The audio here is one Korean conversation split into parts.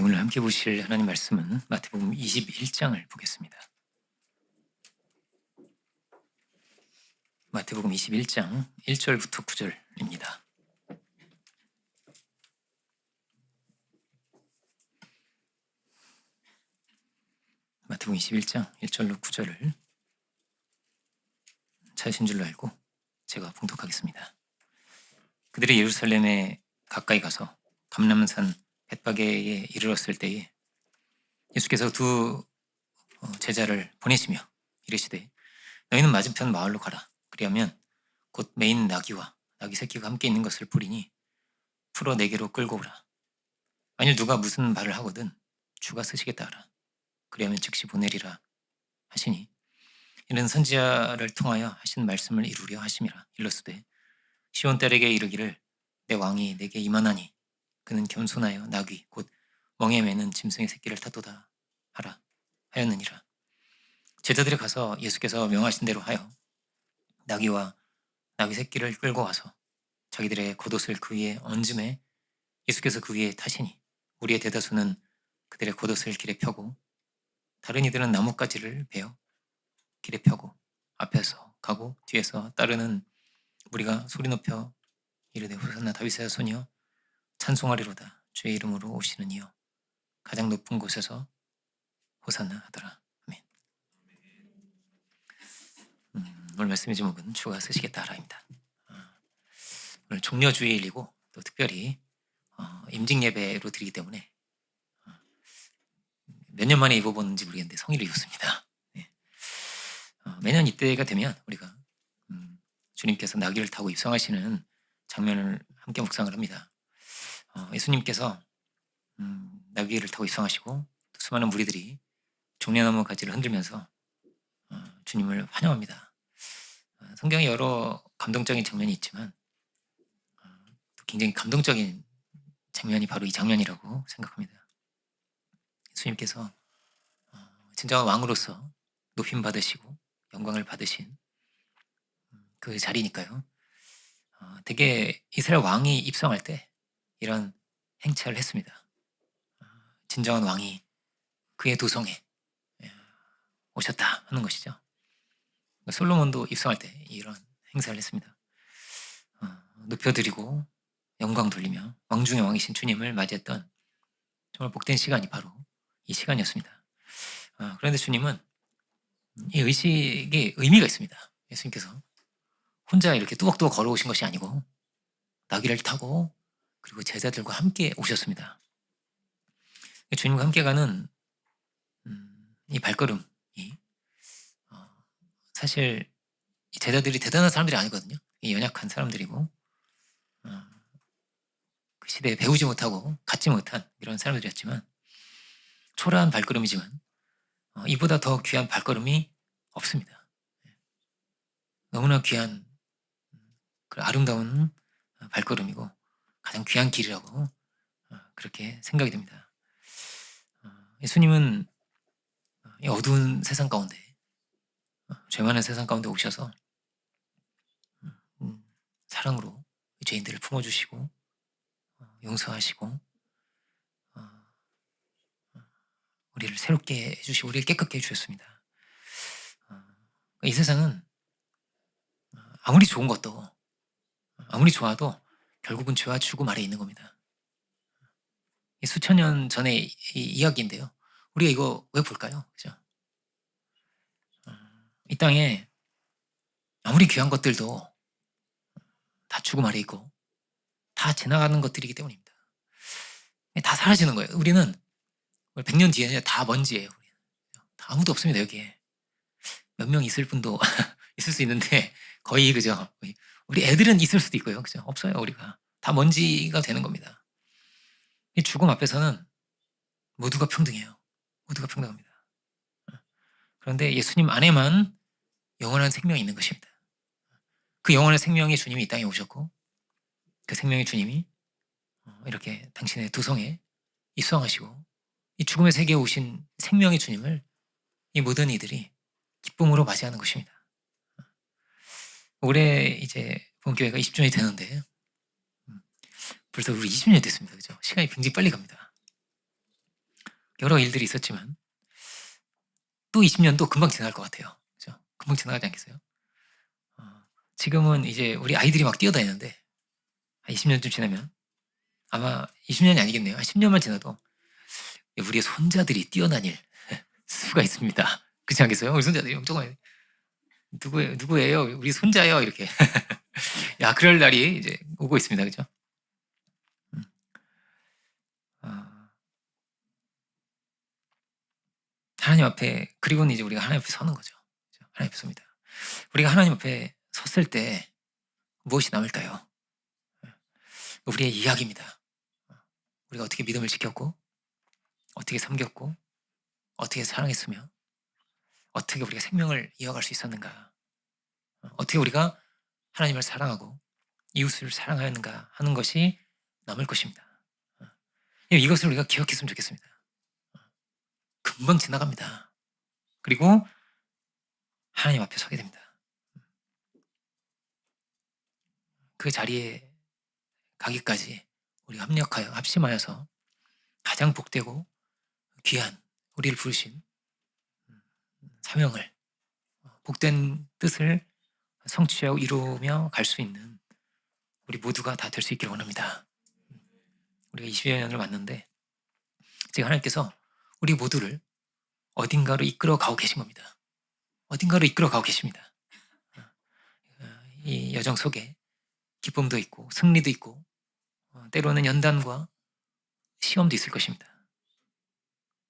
오늘 함께 보실 하나님 말씀은 마태복음 21장을 보겠습니다. 마태복음 21장 1절부터 9절입니다. 마태복음 21장 1절로 9절을 찾으신 줄로 알고 제가 봉독하겠습니다. 그들이 예루살렘에 가까이 가서 감람산 벳바게에 이르렀을 때에 예수께서 두 제자를 보내시며 이르시되 너희는 맞은편 마을로 가라. 그리하면 곧 매인 나귀와 나귀 새끼가 함께 있는 것을 보리니 풀어 내게로 끌고 오라. 만일 누가 무슨 말을 하거든 주가 쓰시겠다 하라. 그리하면 즉시 보내리라 하시니 이는 선지자를 통하여 하신 말씀을 이루려 하심이라. 일러스되 시온 딸에게 이르기를 내 왕이 내게 임하나니 그는 겸손하여 나귀 곧 멍에 매는 짐승의 새끼를 탔도다 하라 하였느니라. 제자들이 가서 예수께서 명하신 대로 하여 나귀와 나귀 새끼를 끌고 와서 자기들의 겉옷을 그 위에 얹음에 예수께서 그 위에 타시니 우리의 대다수는 그들의 겉옷을 길에 펴고 다른 이들은 나뭇가지를 베어 길에 펴고 앞에서 가고 뒤에서 따르는 무리가 소리 높여 이르되 호산나 다윗의 자손이여 찬송하리로다. 주의 이름으로 오시는 이여 가장 높은 곳에서 호산나 하더라. 아멘. 오늘 말씀의 제목은 주가 쓰시겠다 하라입니다. 오늘 종려주일이고 또 특별히 임직 예배로 드리기 때문에 몇 년 만에 입어보는지 모르겠는데 성의를 입었습니다. 네. 매년 이때가 되면 우리가 주님께서 나귀를 타고 입성하시는 장면을 함께 묵상을 합니다. 예수님께서 나귀를 타고 입성하시고 수많은 무리들이 종려나무 가지를 흔들면서 주님을 환영합니다. 성경에 여러 감동적인 장면이 있지만 또 굉장히 감동적인 장면이 바로 이 장면이라고 생각합니다. 예수님께서 진정한 왕으로서 높임 받으시고 영광을 받으신 그 자리니까요. 되게 이스라엘 왕이 입성할 때 이런 행차를 했습니다. 진정한 왕이 그의 도성에 오셨다 하는 것이죠. 솔로몬도 입성할 때 이런 행사를 했습니다. 높여드리고 영광 돌리며 왕 중의 왕이신 주님을 맞이했던 정말 복된 시간이 바로 이 시간이었습니다. 그런데 주님은 이 의식에 의미가 있습니다. 예수님께서 혼자 이렇게 뚜벅뚜벅 걸어오신 것이 아니고 나귀를 타고 그리고 제자들과 함께 오셨습니다. 주님과 함께 가는 이 발걸음이 사실 이 제자들이 대단한 사람들이 아니거든요. 연약한 사람들이고 그 시대에 배우지 못하고 갖지 못한 이런 사람들이었지만 초라한 발걸음이지만 이보다 더 귀한 발걸음이 없습니다. 너무나 귀한 그 아름다운 발걸음이고 가장 귀한 길이라고 그렇게 생각이 됩니다. 예수님은 이 어두운 세상 가운데 죄 많은 세상 가운데 오셔서 사랑으로 죄인들을 품어주시고 용서하시고 우리를 새롭게 해주시고 우리를 깨끗게 해주셨습니다. 이 세상은 아무리 좋은 것도 아무리 좋아도 결국은 죄와 죽음 아래에 있는 겁니다. 수천 년 전의 이야기인데요. 우리가 이거 왜 볼까요? 그죠? 이 땅에 아무리 귀한 것들도 다 죽음 아래에 있고 다 지나가는 것들이기 때문입니다. 다 사라지는 거예요. 우리는 100년 뒤에는 다 먼지예요. 다 아무도 없습니다. 여기에 몇 명 있을 분도 있을 수 있는데 거의 그죠? 우리 애들은 있을 수도 있고요. 그죠? 없어요. 우리가 다 먼지가 되는 겁니다. 이 죽음 앞에서는 모두가 평등해요. 모두가 평등합니다. 그런데 예수님 안에만 영원한 생명이 있는 것입니다. 그 영원한 생명의 주님이 이 땅에 오셨고 그 생명의 주님이 이렇게 당신의 도성에 입성하시고 이 죽음의 세계에 오신 생명의 주님을 이 모든 이들이 기쁨으로 맞이하는 것입니다. 올해 이제 본교회가 20주년이 되는데 벌써 우리 20년이 됐습니다. 그죠? 시간이 굉장히 빨리 갑니다. 여러 일들이 있었지만 또 20년도 금방 지나갈 것 같아요. 그죠? 금방 지나가지 않겠어요? 지금은 이제 우리 아이들이 막 뛰어다니는데 한 20년쯤 지나면 아마 20년이 아니겠네요. 한 10년만 지나도 우리의 손자들이 뛰어다닐 수가 있습니다. 그렇지 않겠어요? 우리 손자들이 조금 누구예요? 우리 손자요 이렇게. 야, 그럴 날이 이제 오고 있습니다. 그죠? 하나님 앞에, 그리고는 이제 우리가 하나님 앞에 서는 거죠. 하나님 앞에 섭니다. 우리가 하나님 앞에 섰을 때 무엇이 남을까요? 우리의 이야기입니다. 우리가 어떻게 믿음을 지켰고, 어떻게 섬겼고, 어떻게 사랑했으며, 어떻게 우리가 생명을 이어갈 수 있었는가, 어떻게 우리가 하나님을 사랑하고 이웃을 사랑하였는가 하는 것이 남을 것입니다. 이것을 우리가 기억했으면 좋겠습니다. 금방 지나갑니다. 그리고 하나님 앞에 서게 됩니다. 그 자리에 가기까지 우리가 합심하여서 가장 복되고 귀한 우리를 부르신 사명을, 복된 뜻을 성취하고 이루며 갈 수 있는 우리 모두가 다 될 수 있기를 원합니다. 우리가 20여 년을 왔는데 지금 하나님께서 우리 모두를 어딘가로 이끌어 가고 계신 겁니다. 어딘가로 이끌어 가고 계십니다. 이 여정 속에 기쁨도 있고 승리도 있고 때로는 연단과 시험도 있을 것입니다.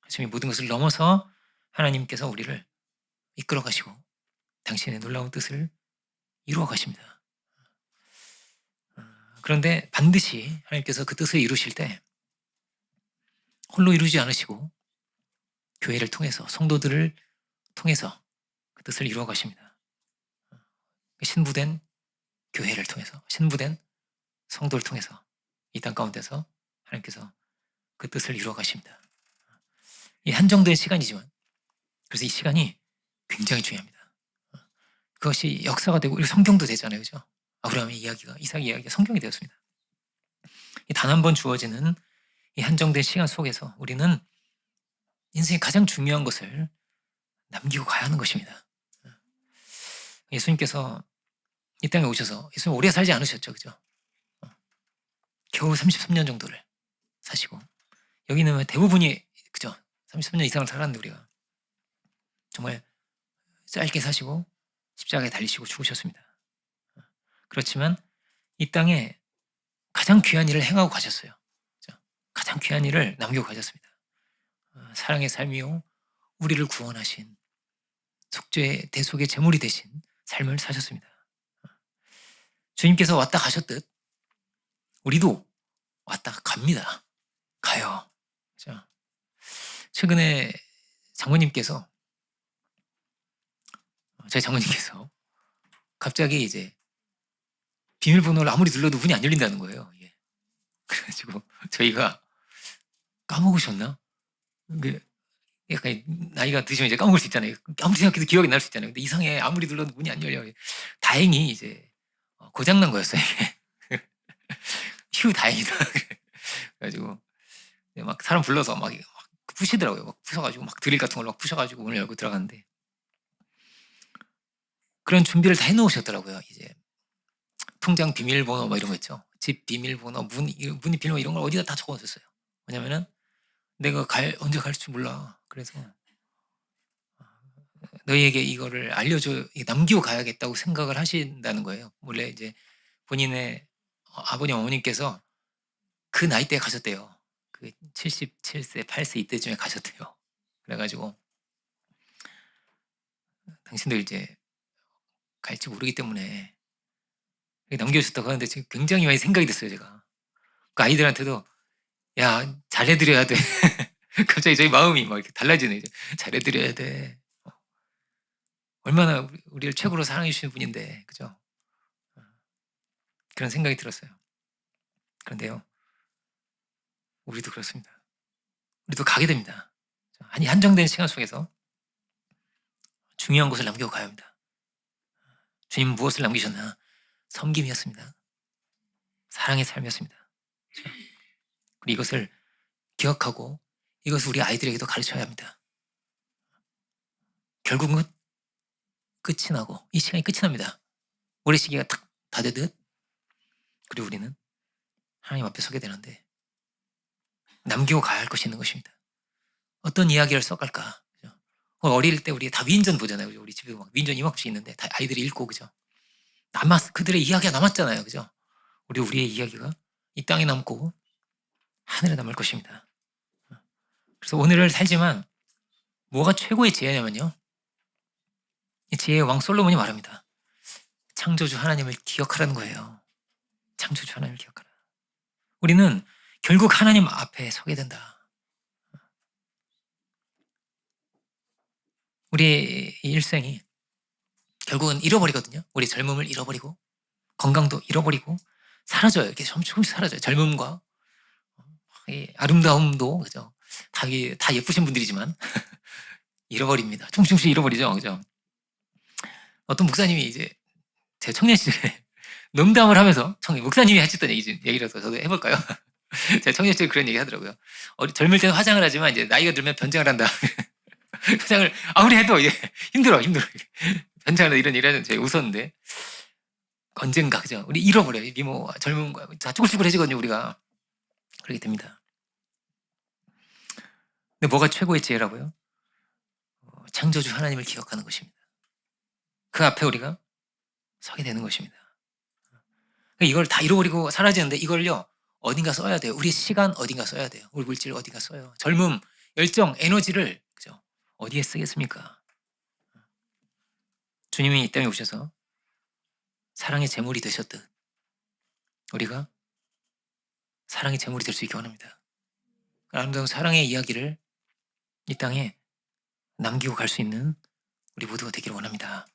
하지만 이 모든 것을 넘어서 하나님께서 우리를 이끌어 가시고 당신의 놀라운 뜻을 이루어 가십니다. 그런데 반드시 하나님께서 그 뜻을 이루실 때 홀로 이루지 않으시고 교회를 통해서, 성도들을 통해서 그 뜻을 이루어 가십니다. 신부된 교회를 통해서, 신부된 성도를 통해서 이 땅 가운데서 하나님께서 그 뜻을 이루어 가십니다. 이 한정된 시간이지만, 그래서 이 시간이 굉장히 중요합니다. 그것이 역사가 되고 성경도 되잖아요. 그죠? 아브라함의 이야기가, 이삭의 이야기가 성경이 되었습니다. 단 한 번 주어지는 이 한정된 시간 속에서 우리는 인생의 가장 중요한 것을 남기고 가야 하는 것입니다. 예수님께서 이 땅에 오셔서, 예수님 오래 살지 않으셨죠. 그죠? 겨우 33년 정도를 사시고, 여기는 대부분이, 그죠? 33년 이상을 살았는데 우리가 정말 짧게 사시고 십자가에 달리시고 죽으셨습니다. 그렇지만 이 땅에 가장 귀한 일을 행하고 가셨어요. 그죠? 가장 귀한 일을 남기고 가셨습니다. 사랑의 삶이요, 우리를 구원하신 속죄 대속의 제물이 되신 삶을 사셨습니다. 주님께서 왔다 가셨듯 우리도 왔다 갑니다. 가요. 그죠? 최근에 장모님께서, 저희 장모님께서 갑자기 이제 비밀번호를 아무리 눌러도 문이 안 열린다는 거예요. 예. 그래가지고 저희가 까먹으셨나? 약간 나이가 드시면 이제 까먹을 수 있잖아요. 아무리 생각해도 기억이 날 수 있잖아요. 근데 이상해. 아무리 눌러도 문이 안 열려요. 다행히 이제 고장난 거였어요. 이게. 휴, 다행이다. 그래가지고 막 사람 불러서 막 푸시더라고요. 막 부셔가지고 막 드릴 같은 걸로 막 부셔가지고 문을 열고 들어갔는데, 그런 준비를 다 해놓으셨더라고요. 이제 통장 비밀번호 뭐 이런 거 있죠. 집 비밀번호, 문 비밀번호 이런 걸 어디다 다 적어놓으셨어요. 왜냐면은 내가 언제 갈지 몰라. 그래서 너희에게 이거를 알려줘, 남기고 가야겠다고 생각을 하신다는 거예요. 원래 이제 본인의 아버님, 어머님께서 그 나이대에 가셨대요. 그 77세, 8세 이때쯤에 가셨대요. 그래가지고 당신들 이제 갈지 모르기 때문에 남겨주셨다고 하는데 지금 굉장히 많이 생각이 됐어요. 제가 그 아이들한테도 야, 잘해드려야 돼. 갑자기 저희 마음이 막 이렇게 달라지네. 이제 잘해드려야 돼. 얼마나 우리를 최고로 사랑해 주시는 분인데, 그죠? 그런 생각이 들었어요. 그런데요, 우리도 그렇습니다. 우리도 가게 됩니다. 한정된 시간 속에서 중요한 것을 남기고 가야 합니다. 주님 무엇을 남기셨나? 섬김이었습니다. 사랑의 삶이었습니다. 그리고 이것을 기억하고 이것을 우리 아이들에게도 가르쳐야 합니다. 결국은 끝이 나고 이 시간이 끝이 납니다. 모래시계가 탁 닫으듯. 그리고 우리는 하나님 앞에 서게 되는데 남기고 가야 할 것이 있는 것입니다. 어떤 이야기를 써갈까? 그죠? 어릴 때 우리 다 위인전 보잖아요. 그죠? 우리 집에 막 위인전 이만큼씩 있는데 다 아이들이 읽고, 그죠? 그들의 이야기가 남았잖아요. 그죠? 우리의 이야기가 이 땅에 남고 하늘에 남을 것입니다. 그래서 오늘을 살지만 뭐가 최고의 지혜냐면요, 이 지혜의 왕 솔로몬이 말합니다. 창조주 하나님을 기억하라는 거예요. 창조주 하나님을 기억하라. 우리는 결국 하나님 앞에 서게 된다. 우리의 일생이 결국은 잃어버리거든요. 우리 젊음을 잃어버리고 건강도 잃어버리고 사라져요. 이렇게 조금씩 사라져요. 젊음과 이 아름다움도, 그죠? 다 예쁘신 분들이지만 잃어버립니다. 조금씩 잃어버리죠. 그죠? 어떤 목사님이 이제 제 청년 시절에 농담을 하면서, 목사님이 하셨던 얘기라서 저도 해볼까요? 제 청년 시절에 그런 얘기 하더라고요. 젊을 때는 화장을 하지만 이제 나이가 들면 변장을 한다. 화장을 아무리 해도 힘들어. 변장을 한다, 이런 얘기를 하는 제가 웃었는데, 언젠가, 그죠? 우리 잃어버려요. 미모와 젊음과 다 쭈글쭈글해지거든요, 우리가. 그렇게 됩니다. 근데 뭐가 최고의 지혜라고요? 창조주 하나님을 기억하는 것입니다. 그 앞에 우리가 서게 되는 것입니다. 이걸 다 잃어버리고 사라지는데 이걸요, 어딘가 써야 돼요. 우리 시간 어딘가 써야 돼요. 우리 물질 어딘가 써요. 젊음, 열정, 에너지를, 그죠? 어디에 쓰겠습니까? 주님이 이 땅에 오셔서 사랑의 제물이 되셨듯 우리가 사랑의 제물이 될 수 있기 원합니다. 아름다운 사랑의 이야기를 이 땅에 남기고 갈 수 있는 우리 모두가 되기를 원합니다.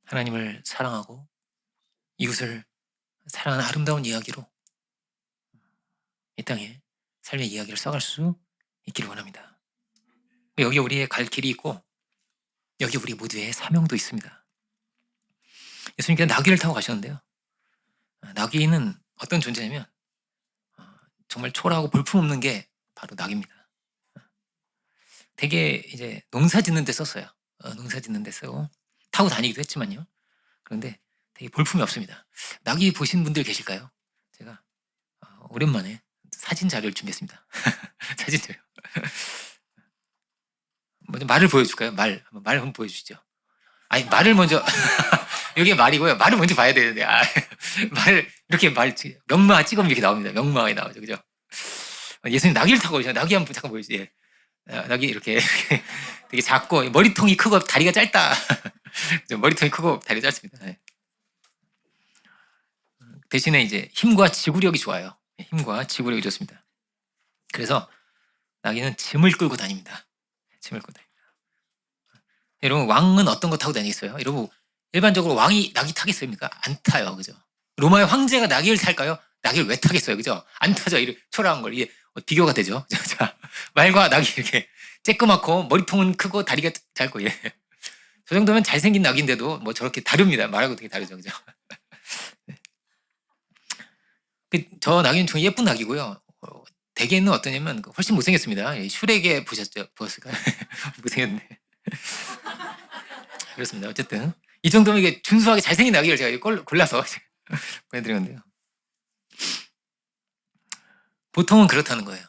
하나님을 사랑하고 이웃을 사랑하는 아름다운 이야기로 이 땅에 삶의 이야기를 써갈 수 있기를 원합니다. 여기 우리의 갈 길이 있고 여기 우리 모두의 사명도 있습니다. 예수님께서 나귀를 타고 가셨는데요, 나귀는 어떤 존재냐면 정말 초라하고 볼품없는 게 바로 나귀입니다. 되게 이제 농사 짓는 데 썼어요. 농사 짓는 데 쓰고 타고 다니기도 했지만요. 그런데 되게 볼품이 없습니다. 나귀 보신 분들 계실까요? 제가 오랜만에 사진 자료를 준비했습니다. 사진 자료. 먼저 말을 보여줄까요? 말 한번 보여주시죠. 아니, 말을 먼저 여기 말이고요. 말을 먼저 봐야 되는데, 이렇게 명마 찍으면 이렇게 나옵니다. 명마가 나오죠, 그죠? 예수님 나귀를 타고 오죠. 나귀 한번 잠깐 보여주세요. 예. 나귀 이렇게 되게 작고 머리통이 크고 다리가 짧다. 머리통이 크고 다리가 짧습니다. 예. 대신에 이제 힘과 지구력이 좋아요. 힘과 지구력이 좋습니다. 그래서 나귀는 짐을 끌고 다닙니다. 짐을 끌고 다닙니다. 여러분, 왕은 어떤 거 타고 다니겠어요? 여러분, 일반적으로 왕이 나귀 타겠습니까? 안 타요, 그죠? 로마의 황제가 나귀를 탈까요? 나귀를 왜 타겠어요, 그죠? 안 타죠. 이렇게 초라한 걸. 이게 비교가 되죠. 자, 말과 나귀 이렇게 쬐끄맣고 머리통은 크고 다리가 짧고, 저 정도면 잘생긴 나귀인데도 뭐 저렇게 다릅니다. 말하고 되게 다르죠, 그죠? 저 나귀는 좀 예쁜 나귀고요. 대개는 어떠냐면 훨씬 못생겼습니다. 슈렉에 보셨을까요? 못생겼네. 그렇습니다. 어쨌든 이 정도면 이게 준수하게 잘생긴 나귀를 제가 골라서 보내드린 건데요. 보통은 그렇다는 거예요.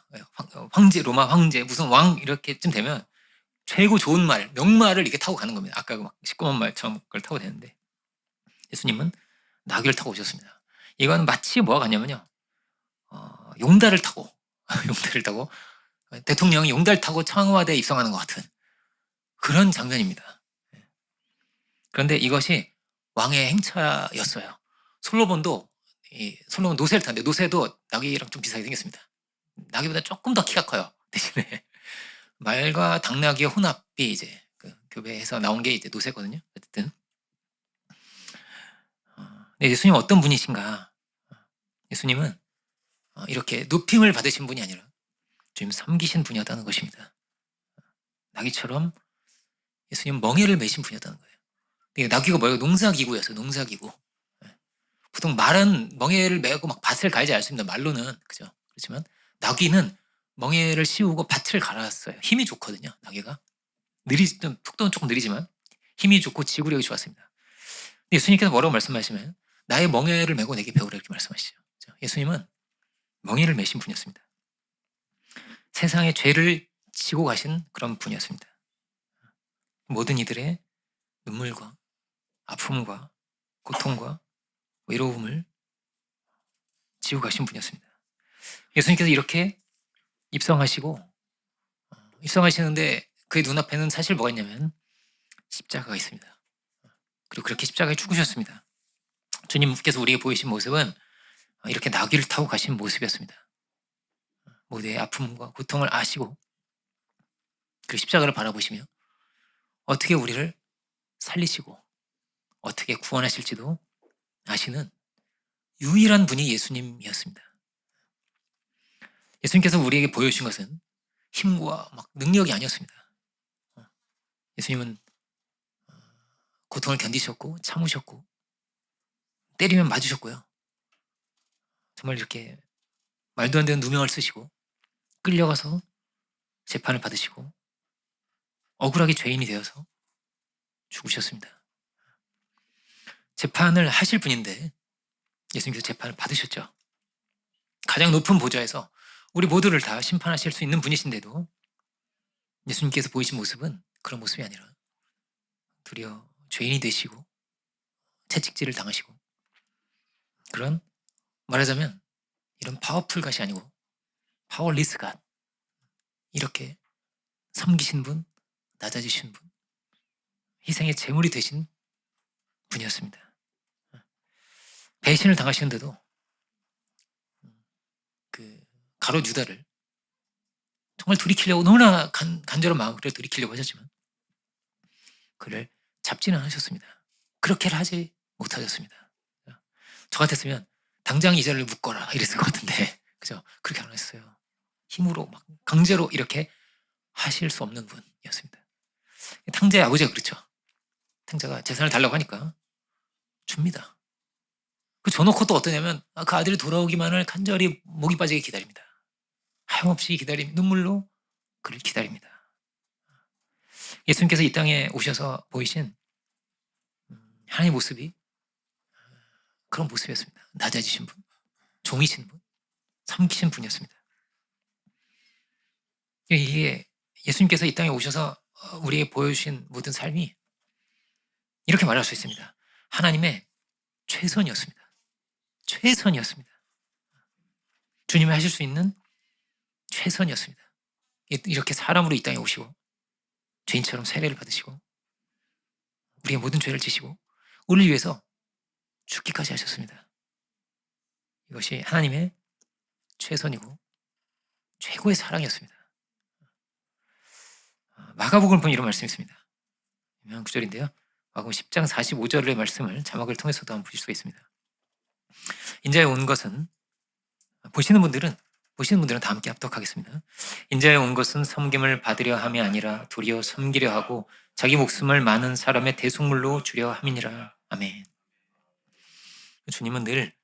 황제, 로마 황제, 무슨 왕 이렇게쯤 되면 최고 좋은 말, 명마를 이렇게 타고 가는 겁니다. 아까 막 시꺼먼 말처럼 그걸 타고 되는데, 예수님은 나귀를 타고 오셨습니다. 이건 마치 뭐가 같냐면요, 용달을 타고 용달을 타고 대통령이 용달 타고 청와대에 입성하는 것 같은 그런 장면입니다. 그런데 이것이 왕의 행차였어요. 솔로몬도 솔로몬 노새를 타는데 노새도 나귀랑 좀 비슷하게 생겼습니다. 나귀보다 조금 더 키가 커요. 대신에 말과 당나귀의 혼합이 이제 교배에서 나온 게 이제 노새거든요. 어쨌든 예수님 어떤 분이신가? 예수님은 이렇게 높임을 받으신 분이 아니라 주님 섬기신 분이었다는 것입니다. 나귀처럼 예수님 멍에를 매신 분이었다는 거예요. 나귀가 뭐예요? 농사기구였어요. 농사기구. 보통 말은 멍에를 메고 막 밭을 갈지 않습니다. 말로는, 그죠? 그렇지만 나귀는 멍에를 씌우고 밭을 갈았어요. 힘이 좋거든요. 나귀가 좀 속도는 조금 느리지만 힘이 좋고 지구력이 좋았습니다. 근데 예수님께서 뭐라고 말씀하시면 나의 멍에를 메고 내게 배우라 이렇게 말씀하시죠. 예수님은 멍에를 메신 분이었습니다. 세상의 죄를 지고 가신 그런 분이었습니다. 모든 이들의 눈물과 아픔과 고통과 외로움을 지고 가신 분이었습니다. 예수님께서 이렇게 입성하시는데 그의 눈앞에는 사실 뭐가 있냐면 십자가가 있습니다. 그리고 그렇게 십자가에 죽으셨습니다. 주님께서 우리에게 보이신 모습은 이렇게 나귀를 타고 가신 모습이었습니다. 모두의 아픔과 고통을 아시고 그 십자가를 바라보시며 어떻게 우리를 살리시고 어떻게 구원하실지도 아시는 유일한 분이 예수님이었습니다. 예수님께서 우리에게 보여주신 것은 힘과 막 능력이 아니었습니다. 예수님은 고통을 견디셨고 참으셨고 때리면 맞으셨고요. 정말 이렇게 말도 안 되는 누명을 쓰시고 끌려가서 재판을 받으시고 억울하게 죄인이 되어서 죽으셨습니다. 재판을 하실 분인데 예수님께서 재판을 받으셨죠. 가장 높은 보좌에서 우리 모두를 다 심판하실 수 있는 분이신데도 예수님께서 보이신 모습은 그런 모습이 아니라 도리어 죄인이 되시고 채찍질을 당하시고 그런 말하자면 이런 파워풀 갓이 아니고 파워리스 갓 이렇게 섬기신 분, 낮아지신 분, 희생의 제물이 되신 분이었습니다. 배신을 당하시는데도 그 가롯 유다를 정말 돌이키려고 너무나 간절한 마음으로 돌이키려고 하셨지만 그를 잡지는 않으셨습니다. 그렇게를 하지 못하셨습니다. 저 같았으면 당장 이 자를 묶어라 이랬을 것 같은데 그죠? 그렇게 안 하셨어요. 힘으로 막 강제로 이렇게 하실 수 없는 분이었습니다. 탕자의 아버지가 그렇죠. 탕자가 재산을 달라고 하니까 줍니다. 그 줘놓고 또 어떠냐면 그 아들이 돌아오기만을 간절히 목이 빠지게 기다립니다. 하염없이 눈물로 그를 기다립니다. 예수님께서 이 땅에 오셔서 보이신 하나님의 모습이 그런 모습이었습니다. 낮아지신 분, 종이신 분, 섬기신 분이었습니다. 이게 예수님께서 이 땅에 오셔서 우리에게 보여주신 모든 삶이 이렇게 말할 수 있습니다. 하나님의 최선이었습니다. 최선이었습니다. 주님이 하실 수 있는 최선이었습니다. 이렇게 사람으로 이 땅에 오시고 죄인처럼 세례를 받으시고 우리의 모든 죄를 지시고 우리를 위해서 죽기까지 하셨습니다. 이것이 하나님의 최선이고 최고의 사랑이었습니다. 마가복음을 보면 이런 말씀이 있습니다. 유명한 구절인데요. 마가복음 10장 45절의 말씀을 자막을 통해서도 한번 보실 수가 있습니다. 인자에 온 것은 보시는 분들은 다 함께 합독하겠습니다. 인자에 온 것은 섬김을 받으려 함이 아니라 도리어 섬기려 하고 자기 목숨을 많은 사람의 대속물로 주려 함이니라. 아멘. 주님은 늘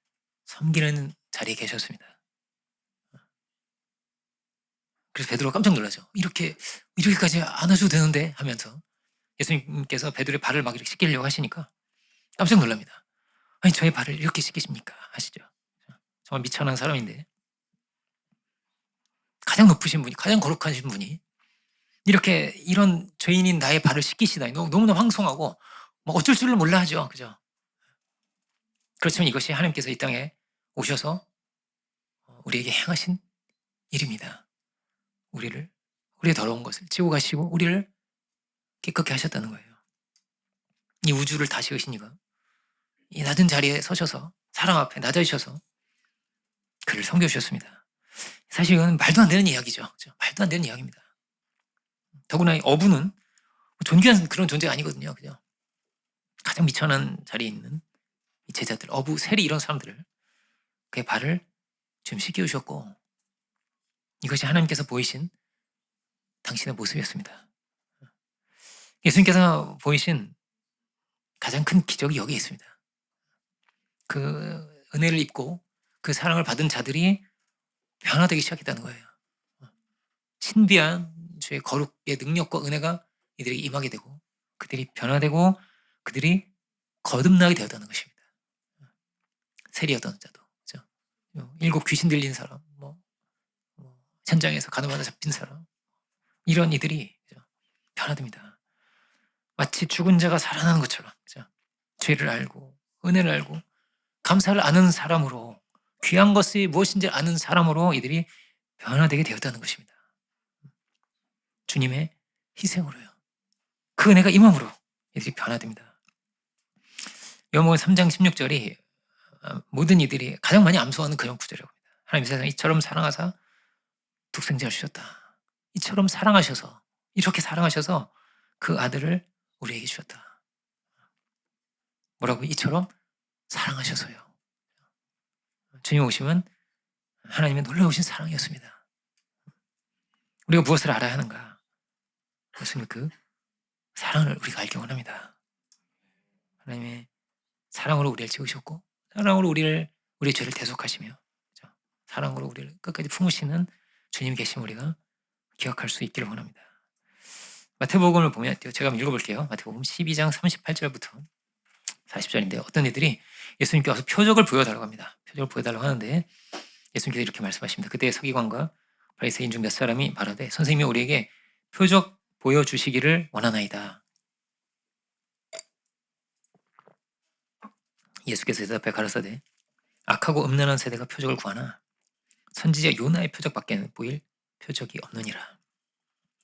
섬기는 자리에 계셨습니다. 그래서 베드로가 깜짝 놀라죠. 이렇게까지 안 하셔도 되는데 하면서 예수님께서 베드로의 발을 막 이렇게 씻기려고 하시니까 깜짝 놀랍니다. 아니 저의 발을 이렇게 씻기십니까? 하시죠. 정말 미천한 사람인데 가장 높으신 분이 가장 거룩하신 분이 이렇게 이런 죄인인 나의 발을 씻기시다니 너무나 황송하고 뭐 어쩔 줄을 몰라 하죠. 그죠? 그렇지만 이것이 하나님께서 이 땅에 오셔서 우리에게 행하신 일입니다. 우리의 더러운 것을 지고 가시고 우리를 깨끗게 하셨다는 거예요. 이 우주를 다스리신 이가 이 낮은 자리에 서셔서 사랑 앞에 낮아지셔서 그를 섬겨주셨습니다. 사실 이건 말도 안 되는 이야기죠. 그렇죠? 말도 안 되는 이야기입니다. 더구나 이 어부는 존귀한 그런 존재가 아니거든요. 그죠? 가장 미천한 자리에 있는 이 제자들, 어부, 세리 이런 사람들을 그의 발을 좀 씻겨주셨고 이것이 하나님께서 보이신 당신의 모습이었습니다. 예수님께서 보이신 가장 큰 기적이 여기에 있습니다. 그 은혜를 입고 그 사랑을 받은 자들이 변화되기 시작했다는 거예요. 신비한 주의 거룩의 능력과 은혜가 이들에게 임하게 되고 그들이 변화되고 그들이 거듭나게 되었다는 것입니다. 세리였던 자도, 그죠? 7 귀신 들린 사람, 현장에서 가늠하다 잡힌 사람, 이런 이들이, 그죠? 변화됩니다. 마치 죽은 자가 살아나는 것처럼, 그죠? 죄를 알고 은혜를 알고 감사를 아는 사람으로, 귀한 것이 무엇인지 아는 사람으로 이들이 변화되게 되었다는 것입니다. 주님의 희생으로요. 그 은혜가 임함으로 이들이 변화됩니다. 요한복음 3장 16절이 모든 이들이 가장 많이 암송하는 그런 구절이라고 합니다. 하나님 세상을 이처럼 사랑하사 독생자를 주셨다. 이처럼 사랑하셔서, 이렇게 사랑하셔서 그 아들을 우리에게 주셨다. 뭐라고? 이처럼 사랑하셔서요. 주님 오심은 하나님의 놀라우신 사랑이었습니다. 우리가 무엇을 알아야 하는가? 예수님 그 사랑을 우리가 알기 원합니다. 하나님의 사랑으로 우리를 지으셨고, 사랑으로 우리의 죄를 대속하시며, 사랑으로 우리를 끝까지 품으시는 주님 계심 우리가 기억할 수 있기를 원합니다. 마태복음을 보면, 제가 한번 읽어볼게요. 마태복음 12장 38절부터 40절인데 어떤 이들이 예수님께 와서 표적을 보여달라고 합니다. 표적을 보여달라고 하는데 예수님께서 이렇게 말씀하십니다. 그때 서기관과 바리새인 중 몇 사람이 말하되 선생님이 우리에게 표적 보여주시기를 원하나이다. 예수께서 대답해 가라사대 악하고 음란한 세대가 표적을 구하나 선지자 요나의 표적밖에 보일 표적이 없느니라.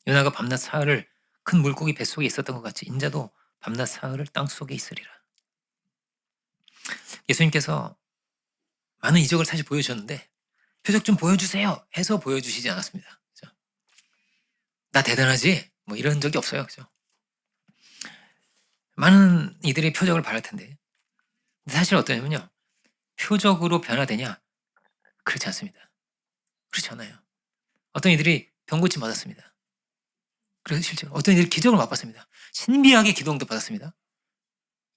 요나가 밤낮 사흘을 큰 물고기 뱃속에 있었던 것 같이 인자도 밤낮 사흘을 땅속에 있으리라. 예수님께서 많은 이적을 사실 보여주셨는데 표적 좀 보여주세요 해서 보여주시지 않았습니다. 그죠? 나 대단하지? 뭐 이런 적이 없어요. 그죠? 많은 이들이 표적을 바랄 텐데 사실 어떠냐면요. 표적으로 변화되냐? 그렇지 않습니다. 그렇지 않아요. 어떤 이들이 병고침 받았습니다. 그래서 실제로 어떤 이들이 기적을 맛봤습니다. 신비하게 기도응답 받았습니다.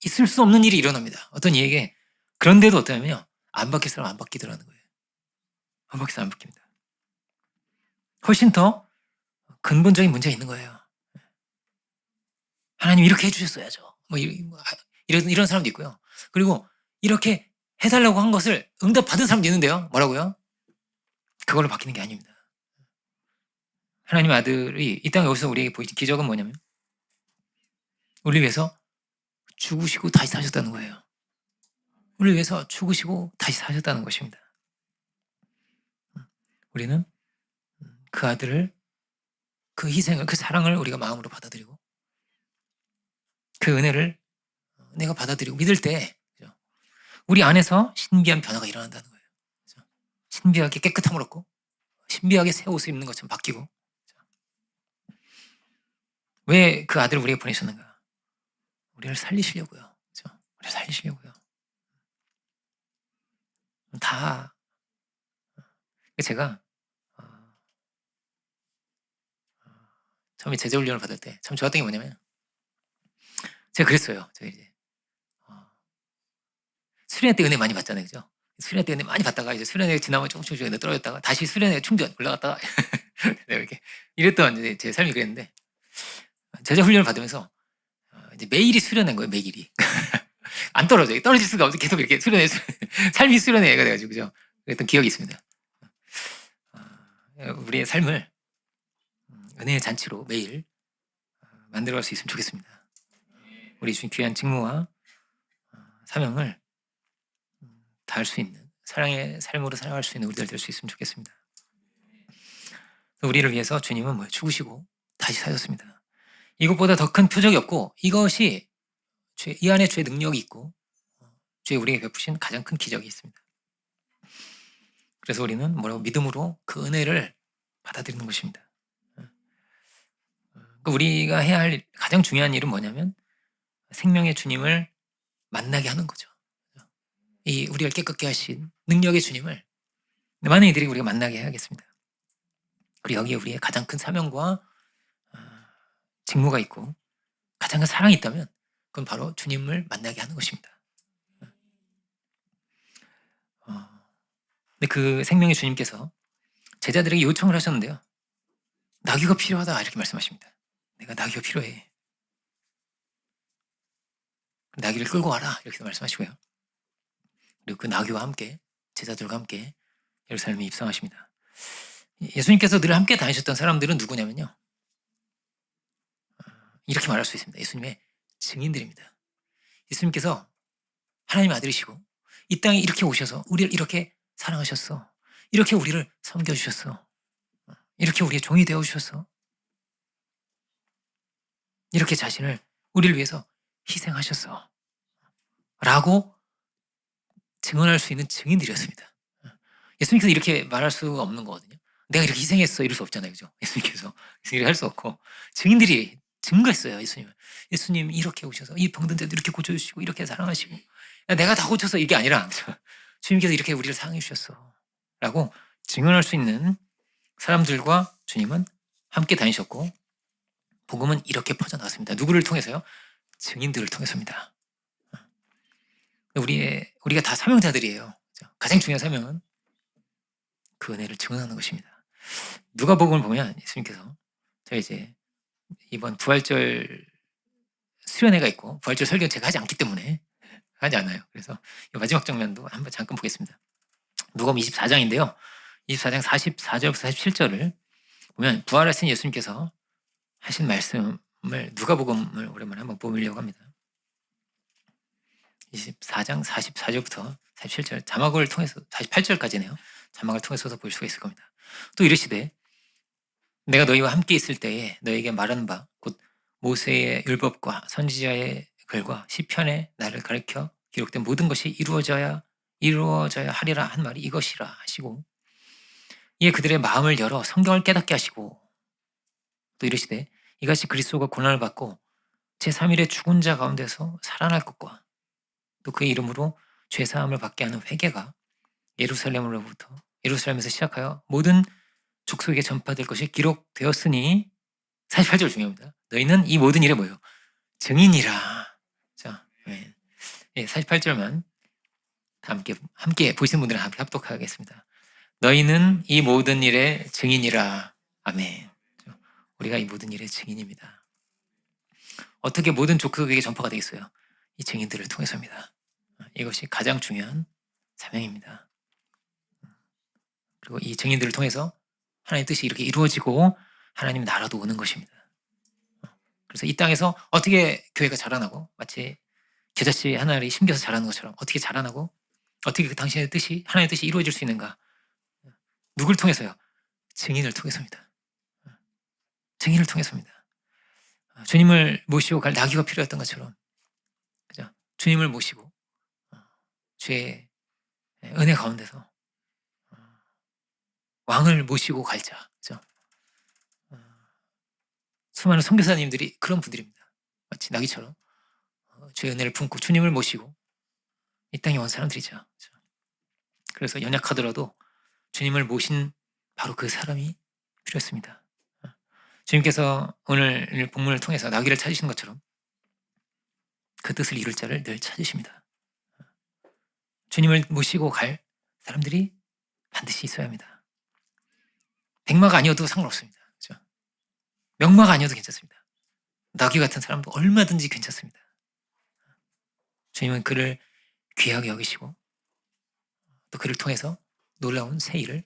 있을 수 없는 일이 일어납니다. 어떤 이에게 그런데도 어떠냐면요. 안 바뀔 사람 안 바뀌더라는 거예요. 안 바뀔 사람 안 바뀝니다. 훨씬 더 근본적인 문제가 있는 거예요. 하나님 이렇게 해주셨어야죠. 이런 사람도 있고요. 그리고 이렇게 해달라고 한 것을 응답 받은 사람도 있는데요. 뭐라고요? 그걸로 바뀌는 게 아닙니다. 하나님 아들이 이 땅에 오셔서 우리에게 보이신 기적은 뭐냐면 우리 위해서 죽으시고 다시 사셨다는 거예요. 우리 위해서 죽으시고 다시 사셨다는 것입니다. 우리는 그 아들을, 그 희생을, 그 사랑을 우리가 마음으로 받아들이고 그 은혜를 내가 받아들이고 믿을 때 우리 안에서 신비한 변화가 일어난다는 거예요. 신비하게 깨끗함을 얻고 신비하게 새 옷을 입는 것처럼 바뀌고. 왜 그 아들을 우리에게 보내셨는가? 우리를 살리시려고요. 우리를 살리시려고요. 다 제가 처음에 제자훈련을 받을 때 참 좋았던 게 뭐냐면 제가 그랬어요. 제가 이제 수련회 때 은혜 많이 받잖아요. 그죠? 수련회 때 은혜 많이 받다가 이제 수련회 지나면 조금씩 떨어졌다가 다시 수련회 충전 올라갔다가 내가 이렇게 이랬던 이제 제 삶이 그랬는데 제자 훈련을 받으면서 이제 매일이 수련한 거예요. 매일이 안 떨어져요. 떨어질 수가 없어. 계속 이렇게 수련회 삶이 수련회가 돼가지고 그죠? 그랬던 기억이 있습니다. 우리의 삶을 은혜의 잔치로 매일 만들어갈 수 있으면 좋겠습니다. 우리 주님 귀한 직무와 사명을 다할 수 있는 사랑의 삶으로 살아갈 수 있는 우리들 될 수 있으면 좋겠습니다. 우리를 위해서 주님은 뭐예요? 죽으시고 다시 사셨습니다. 이것보다 더 큰 표적이 없고 이것이 이 안에 주의 능력이 있고 주의 우리에게 베푸신 가장 큰 기적이 있습니다. 그래서 우리는 뭐라고 믿음으로 그 은혜를 받아들이는 것입니다. 우리가 해야 할 가장 중요한 일은 뭐냐면 생명의 주님을 만나게 하는 거죠. 이 우리를 깨끗게 하신 능력의 주님을 많은 이들이 우리가 만나게 해야겠습니다. 그리고 여기에 우리의 가장 큰 사명과 직무가 있고 가장 큰 사랑이 있다면 그건 바로 주님을 만나게 하는 것입니다. 근데 그 생명의 주님께서 제자들에게 요청을 하셨는데요. 나귀가 필요하다 이렇게 말씀하십니다. 내가 나귀가 필요해. 나귀를 끌고 와라 이렇게 말씀하시고요. 그리고 그 나귀와 함께 제자들과 함께 예루살렘에 입성하십니다. 예수님께서 늘 함께 다니셨던 사람들은 누구냐면요. 이렇게 말할 수 있습니다. 예수님의 증인들입니다. 예수님께서 하나님 아들이시고 이 땅에 이렇게 오셔서 우리를 이렇게 사랑하셨어. 이렇게 우리를 섬겨주셨어. 이렇게 우리의 종이 되어주셨어. 이렇게 자신을 우리를 위해서 희생하셨어. 라고 증언할 수 있는 증인들이었습니다. 예수님께서 이렇게 말할 수가 없는 거거든요. 내가 이렇게 희생했어 이럴 수 없잖아요. 그죠? 예수님께서 이렇게 할 수 없고 증인들이 증거했어요. 예수님 이렇게 오셔서 이 병든 자들 이렇게 고쳐주시고 이렇게 사랑하시고 내가 다 고쳐서 이게 아니라 주님께서 이렇게 우리를 사랑해 주셨어 라고 증언할 수 있는 사람들과 주님은 함께 다니셨고 복음은 이렇게 퍼져나갔습니다. 누구를 통해서요? 증인들을 통해서입니다. 우리가 다 사명자들이에요. 가장 중요한 사명은 그 은혜를 증언하는 것입니다. 누가복음을 보면 예수님께서 저희 이제 이번 부활절 수련회가 있고 부활절 설교는 제가 하지 않기 때문에 하지 않아요. 그래서 마지막 장면도 한번 잠깐 보겠습니다. 누가복음 24장인데요. 24장 44절부터 47절을 보면 부활하신 예수님께서 하신 말씀을 누가복음을 오랜만에 한번 보려고 합니다. 24장 44절부터 47절 자막을 통해서 48절까지네요. 자막을 통해서도 볼 수가 있을 겁니다. 또 이르시되 내가 너희와 함께 있을 때에 너희에게 말하는 바 곧 모세의 율법과 선지자의 글과 시편에 나를 가르쳐 기록된 모든 것이 이루어져야 하리라 한 말이 이것이라 하시고 이에 그들의 마음을 열어 성경을 깨닫게 하시고 또 이르시되 이같이 그리스도가 고난을 받고 제3일에 죽은 자 가운데서 살아날 것과 또 그의 이름으로 죄사함을 받게 하는 회개가 예루살렘에서 시작하여 모든 족속에게 전파될 것이 기록되었으니 48절 중요합니다. 너희는 이 모든 일에 뭐예요? 증인이라. 자, 48절만 함께 보시는 분들은 함께 합독하겠습니다. 너희는 이 모든 일의 증인이라. 아멘. 우리가 이 모든 일의 증인입니다. 어떻게 모든 족속에게 전파가 되겠어요? 이 증인들을 통해서입니다. 이것이 가장 중요한 사명입니다. 그리고 이 증인들을 통해서 하나님의 뜻이 이렇게 이루어지고 하나님 나라도 오는 것입니다. 그래서 이 땅에서 어떻게 교회가 자라나고 마치 겨자씨 하나를 심겨서 자라는 것처럼 어떻게 자라나고 어떻게 그 당신의 뜻이 하나님의 뜻이 이루어질 수 있는가? 누굴 통해서요? 증인을 통해서입니다. 증인을 통해서입니다. 주님을 모시고 갈 나귀가 필요했던 것처럼 그죠? 주님을 모시고 주의 은혜 가운데서 왕을 모시고 갈자. 그죠? 수많은 선교사님들이 그런 분들입니다. 마치 나귀처럼 주의 은혜를 품고 주님을 모시고 이 땅에 온 사람들이죠. 그죠? 그래서 연약하더라도 주님을 모신 바로 그 사람이 필요했습니다. 주님께서 오늘 본문을 통해서 나귀를 찾으시는 것처럼 그 뜻을 이룰 자를 늘 찾으십니다. 주님을 모시고 갈 사람들이 반드시 있어야 합니다. 백마가 아니어도 상관없습니다. 그렇죠? 명마가 아니어도 괜찮습니다. 나귀 같은 사람도 얼마든지 괜찮습니다. 주님은 그를 귀하게 여기시고 또 그를 통해서 놀라운 새 일을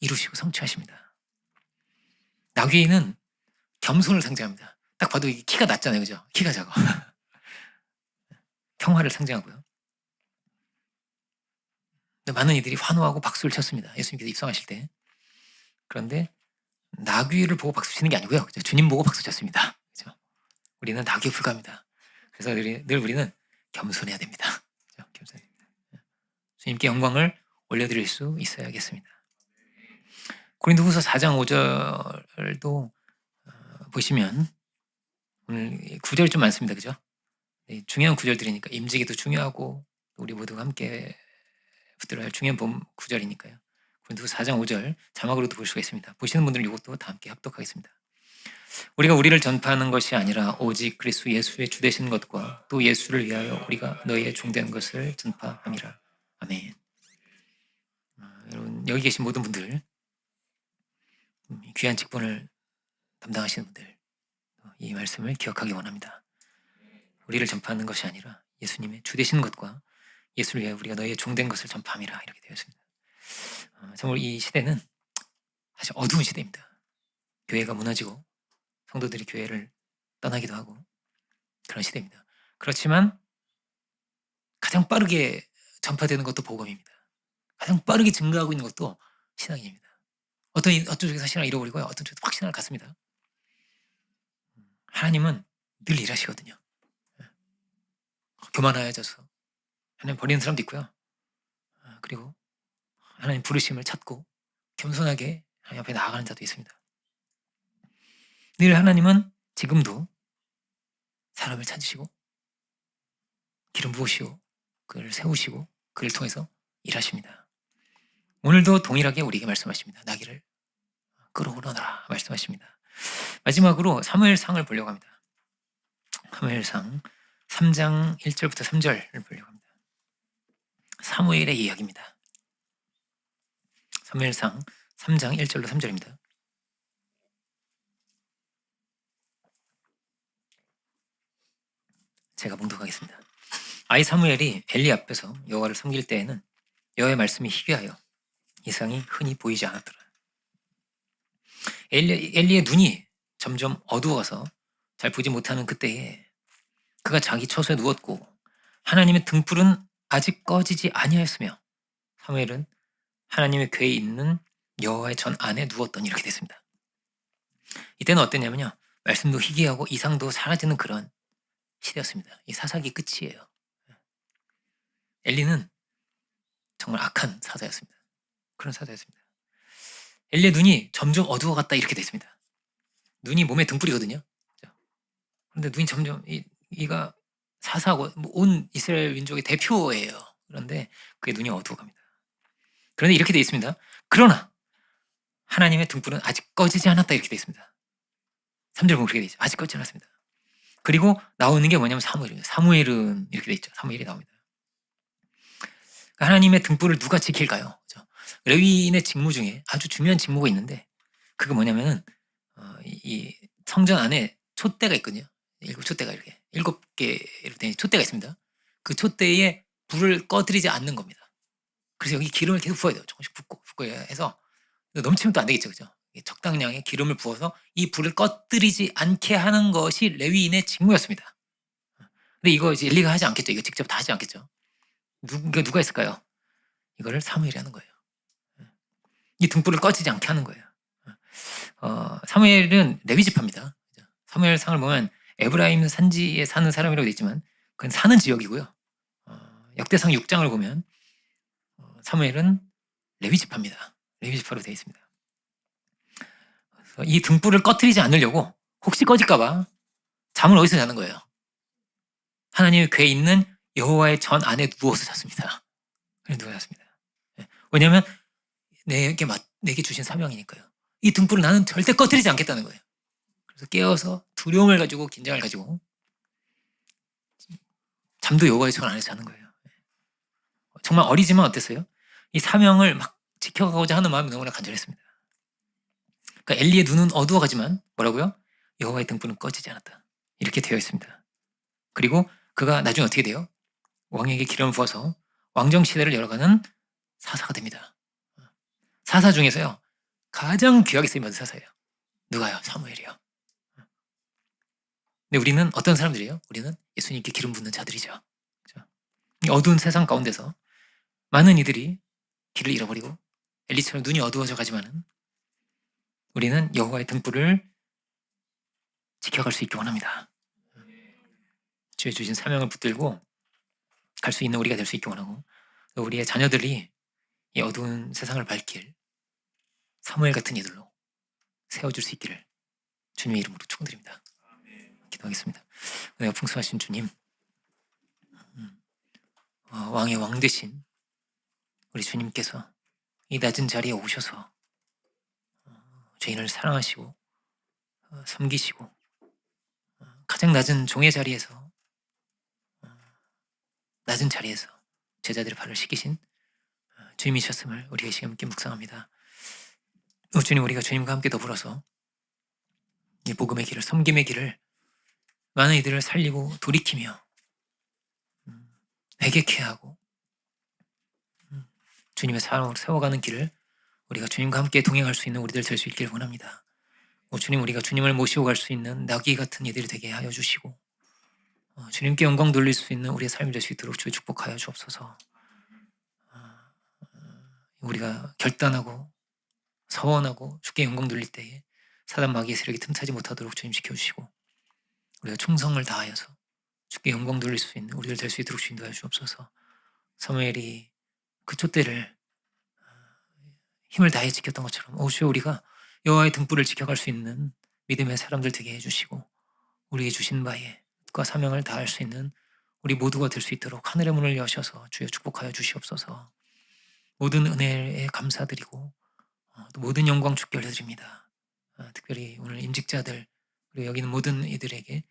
이루시고 성취하십니다. 나귀는 겸손을 상징합니다. 딱 봐도 키가 낮잖아요. 그죠? 키가 작아. 평화를 상징하고요. 많은 이들이 환호하고 박수를 쳤습니다. 예수님께서 입성하실 때. 그런데 나귀를 보고 박수 치는 게 아니고요. 그죠? 주님 보고 박수 쳤습니다. 그죠? 우리는 나귀에 불과합니다. 그래서 늘 우리는 겸손해야 됩니다. 그죠? 겸손해야 됩니다. 주님께 영광을 올려드릴 수 있어야겠습니다. 고린도후서 4장 5절도 보시면 오늘 구절이 좀 많습니다. 그죠? 중요한 구절들이니까 임직이도 중요하고 우리 모두가 함께 붙들어야 할 중요한 구절이니까요. 고린도후서 4장 5절 자막으로도 볼 수가 있습니다. 보시는 분들은 이것도 다 함께 합독하겠습니다. 우리가 우리를 전파하는 것이 아니라 오직 그리스도 예수의 주 되신 것과 또 예수를 위하여 우리가 너희의 종된 것을 전파함이라. 아멘. 여러분 여기 계신 모든 분들 귀한 직분을 담당하시는 분들 이 말씀을 기억하기 원합니다. 우리를 전파하는 것이 아니라 예수님의 주 되시는 것과 예수를 위해 우리가 너희의 종된 것을 전파함이라 이렇게 되어 있습니다. 정말 이 시대는 사실 어두운 시대입니다. 교회가 무너지고 성도들이 교회를 떠나기도 하고 그런 시대입니다. 그렇지만 가장 빠르게 전파되는 것도 복음입니다. 가장 빠르게 증가하고 있는 것도 신앙입니다. 어떤 쪽에서 신앙을 잃어버리고요. 어떤 쪽에서 확 신앙을 갖습니다. 하나님은 늘 일하시거든요. 교만하여져서 하나님 버리는 사람도 있고요. 그리고 하나님 부르심을 찾고 겸손하게 하나님 앞에 나아가는 자도 있습니다. 늘 하나님은 지금도 사람을 찾으시고 기름 부으시고 그를 세우시고 그를 통해서 일하십니다. 오늘도 동일하게 우리에게 말씀하십니다. 나귀를 끌어오너라 말씀하십니다. 마지막으로 사무엘상을 보려고 합니다. 사무엘상 3장 1절부터 3절을 보려고 합니다. 사무엘의 이야기입니다. 사무엘상 3장 1절로 3절입니다. 제가 봉독하겠습니다. 아이 사무엘이 엘리 앞에서 여호와를 섬길 때에는 여호와의 말씀이 희귀하여 이상이 흔히 보이지 않았더라. 엘리의 눈이 점점 어두워가서 잘 보지 못하는 그때에 그가 자기 처소에 누웠고 하나님의 등불은 아직 꺼지지 아니하였으며 사무엘은 하나님의 궤에 있는 여호와의 전 안에 누웠더니 이렇게 됐습니다. 이때는 어땠냐면요. 말씀도 희귀하고 이상도 사라지는 그런 시대였습니다. 이 사사기 끝이에요. 엘리는 정말 악한 사자였습니다. 그런 사자였습니다. 엘리의 눈이 점점 어두워갔다 이렇게 됐습니다. 눈이 몸에 등불이거든요. 그런데 눈이 점점 이가 사사고 온 이스라엘 민족의 대표예요. 그런데 그의 눈이 어두워갑니다. 그런데 이렇게 되어 있습니다. 그러나 하나님의 등불은 아직 꺼지지 않았다 이렇게 되어 있습니다. 3절 보면 그렇게 되어 있죠. 아직 꺼지지 않았습니다. 그리고 나오는 게 뭐냐면 사무엘입니다. 사무엘은 이렇게 되어 있죠. 사무엘이 나옵니다. 하나님의 등불을 누가 지킬까요? 레위인의 직무 중에 아주 중요한 직무가 있는데 그게 뭐냐면은 이 성전 안에 촛대가 있거든요. 7촛대가 이렇게 7개로 된 촛대가 있습니다. 그 촛대에 불을 꺼뜨리지 않는 겁니다. 그래서 여기 기름을 계속 부어야 돼요. 조금씩 붓고 해서 넘치면 또 안 되겠죠, 그죠? 적당량의 기름을 부어서 이 불을 꺼뜨리지 않게 하는 것이 레위인의 직무였습니다. 근데 이거 이제 엘리가 하지 않겠죠. 이거 직접 다 하지 않겠죠. 누가 했을까요? 이거를 사무엘이 하는 거예요. 이 등불을 꺼지지 않게 하는 거예요. 사무엘은 레위 지파입니다. 사무엘상을 보면 에브라임 산지에 사는 사람이라고 되어 있지만 그건 사는 지역이고요. 역대상 6장을 보면 사무엘은 레위 지파입니다. 레위 지파로 되어 있습니다. 그래서 이 등불을 꺼뜨리지 않으려고 혹시 꺼질까봐 잠을 어디서 자는 거예요? 하나님의 궤에 있는 여호와의 전 안에 누워서 잤습니다. 누워 잤습니다. 왜냐하면 내게 주신 사명이니까요. 이 등불을 나는 절대 꺼뜨리지 않겠다는 거예요. 그래서 깨어서 두려움을 가지고 긴장을 가지고 잠도 여호와의 전 안에서 자는 거예요. 정말 어리지만 어땠어요? 이 사명을 막 지켜가고자 하는 마음이 너무나 간절했습니다. 그러니까 엘리의 눈은 어두워가지만 뭐라고요? 여호와의 등불은 꺼지지 않았다. 이렇게 되어 있습니다. 그리고 그가 나중에 어떻게 돼요? 왕에게 기름을 부어서 왕정 시대를 열어가는 사사가 됩니다. 사사 중에서요 가장 귀하게 쓰임받은 사사예요. 누가요? 사무엘이요. 근데 우리는 어떤 사람들이에요? 우리는 예수님께 기름 붓는 자들이죠. 그렇죠? 이 어두운 세상 가운데서 많은 이들이 길을 잃어버리고 엘리처럼 눈이 어두워져 가지만은 우리는 여호와의 등불을 지켜갈 수 있기 원합니다. 주의 주신 사명을 붙들고 갈 수 있는 우리가 될 수 있기 원하고 우리의 자녀들이 이 어두운 세상을 밝힐 사무엘 같은 이들로 세워줄 수 있기를 주님의 이름으로 축원드립니다. 기도하겠습니다. 은혜가 풍성하신 주님, 왕의 왕 되신 우리 주님께서 이 낮은 자리에 오셔서 죄인을 사랑하시고 섬기시고 가장 낮은 종의 자리에서 낮은 자리에서 제자들의 발을 씻기신 주님이셨음을 우리가 시간 함께 묵상합니다. 주님, 우리가 주님과 함께 더불어서 이 복음의 길을, 섬김의 길을 많은 이들을 살리고 돌이키며 회개케 하고 주님의 사랑으로 세워가는 길을 우리가 주님과 함께 동행할 수 있는 우리들 될 수 있기를 원합니다. 주님, 우리가 주님을 모시고 갈 수 있는 나귀 같은 이들이 되게 하여 주시고 주님께 영광 돌릴 수 있는 우리의 삶이 될 수 있도록 주의 축복하여 주옵소서. 우리가 결단하고 서원하고 주께 영광 돌릴 때에 사단 마귀의 세력이 틈타지 못하도록 주님 지켜주시고 우리가 충성을 다하여서 주께 영광 돌릴 수 있는 우리들 될 수 있도록 인도하여 주옵소서. 사무엘이 그 촛대를 힘을 다해 지켰던 것처럼 주여, 우리가 여호와의 등불을 지켜갈 수 있는 믿음의 사람들 되게 해주시고 우리에게 주신 바에 뜻과 사명을 다할 수 있는 우리 모두가 될 수 있도록 하늘의 문을 여셔서 주여 축복하여 주시옵소서. 모든 은혜에 감사드리고 또 모든 영광 주께 올려드립니다. 특별히 오늘 임직자들 그리고 여기 있는 모든 이들에게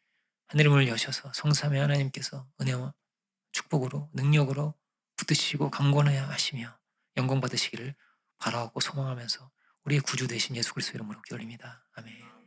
하늘의 문을 여셔서 성삼위 하나님께서 은혜와 축복으로 능력으로 붙드시고 강권하여 하시며 영광 받으시기를 바라고 소망하면서 우리의 구주 되신 예수 그리스도 이름으로 기도드립니다. 아멘.